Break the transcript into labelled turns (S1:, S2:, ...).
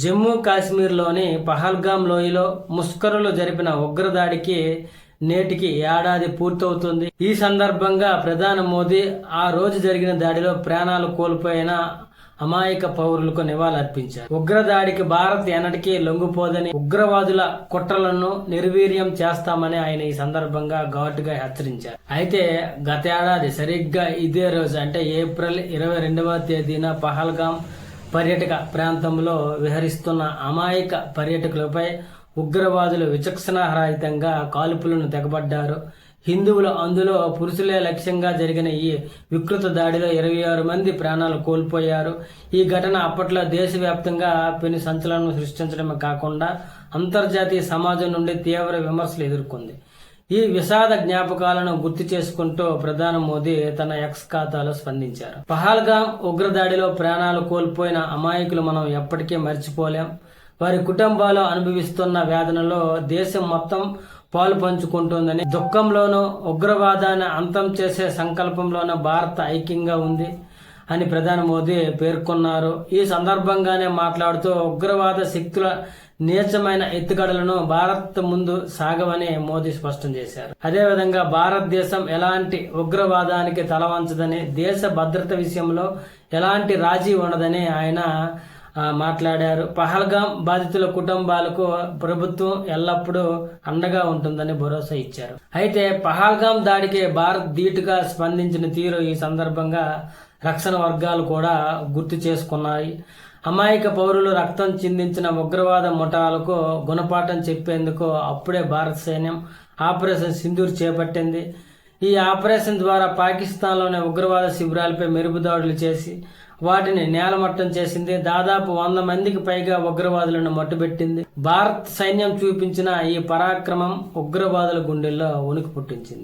S1: జమ్మూ కాశ్మీర్లోని పహల్గామ్ లోయలో ముష్కరులు జరిపిన ఉగ్రదాడికి నేటికి ఏడాది పూర్తవుతుంది. ఈ సందర్భంగా ప్రధాని మోదీ ఆ రోజు జరిగిన దాడిలో ప్రాణాలు కోల్పోయిన అమాయక పౌరులకు నివాళులర్పించారు. ఉగ్రదాడికి భారత్ ఎన్నటికీ లొంగిపోదని, ఉగ్రవాదుల కుట్రలను నిర్వీర్యం చేస్తామని ఆయన ఈ సందర్భంగా ఘాటుగా హెచ్చరించారు. అయితే గతేడాది సరిగ్గా ఇదే రోజు అంటే ఏప్రిల్ 22వ తేదీన పహల్గామ్ పర్యాటక ప్రాంతంలో విహరిస్తున్న అమాయక పర్యాటకులపై ఉగ్రవాదులు విచక్షణారహితంగా కాల్పులను తెగబడ్డారు. హిందువులు, అందులో పురుషులే లక్ష్యంగా జరిగిన ఈ వికృత దాడిలో 26 మంది ప్రాణాలు కోల్పోయారు. ఈ ఘటన అప్పట్లో దేశవ్యాప్తంగా పెను సంచలనం సృష్టించడమే కాకుండా అంతర్జాతీయ సమాజం నుండి తీవ్ర విమర్శలు ఎదుర్కొంది. ఈ విషాద జ్ఞాపకాలను గుర్తు చేసుకుంటూ ప్రధాని మోదీ తన ఎక్స్ ఖాతాలో స్పందించారు. పహల్గామ్ ఉగ్రదాడిలో ప్రాణాలు కోల్పోయిన అమాయకులు మనం ఎప్పటికీ మర్చిపోలేం. వారి కుటుంబాలు అనుభవిస్తున్న వేదనలో దేశం మొత్తం పాలు పంచుకుంటుందని, దుఃఖంలోనూ ఉగ్రవాదాన్ని అంతం చేసే సంకల్పంలోనూ భారత్ ఐక్యంగా ఉంది అని ప్రధాని మోదీ పేర్కొన్నారు. ఈ సందర్భంగానే మాట్లాడుతూ ఉగ్రవాద శక్తుల నీచమైన ఎత్తుగడలను భారత్ ముందు సాగవని మోదీ స్పష్టం చేశారు. అదేవిధంగా భారతదేశం ఎలాంటి ఉగ్రవాదానికి తలవంచదని, దేశ భద్రత విషయంలో ఎలాంటి రాజీ ఉండదని ఆయన మాట్లాడారు. పహల్గామ్ బాధితుల కుటుంబాలకు ప్రభుత్వం ఎల్లప్పుడూ అండగా ఉంటుందని భరోసా ఇచ్చారు. అయితే పహల్గామ్ దాడికి భారత్ ధీటుగా స్పందించిన తీరు ఈ సందర్భంగా రక్షణ వర్గాలు కూడా గుర్తు చేసుకున్నాయి. అమాయక పౌరులు రక్తం చిందించిన ఉగ్రవాద ముఠాలకు గుణపాఠం చెప్పేందుకు అప్పుడే భారత సైన్యం ఆపరేషన్ సింధూర్ చేపట్టింది. ఈ ఆపరేషన్ ద్వారా పాకిస్తాన్లోని ఉగ్రవాద శిబిరాలపై మెరుపుదాడులు చేసి వాటిని నేలమట్టం చేసింది. దాదాపు 100 మందికి పైగా ఉగ్రవాదులను మట్టుబెట్టింది. భారత్ సైన్యం చూపించిన ఈ పరాక్రమం ఉగ్రవాదుల గుండెల్లో వణుకు పుట్టించింది.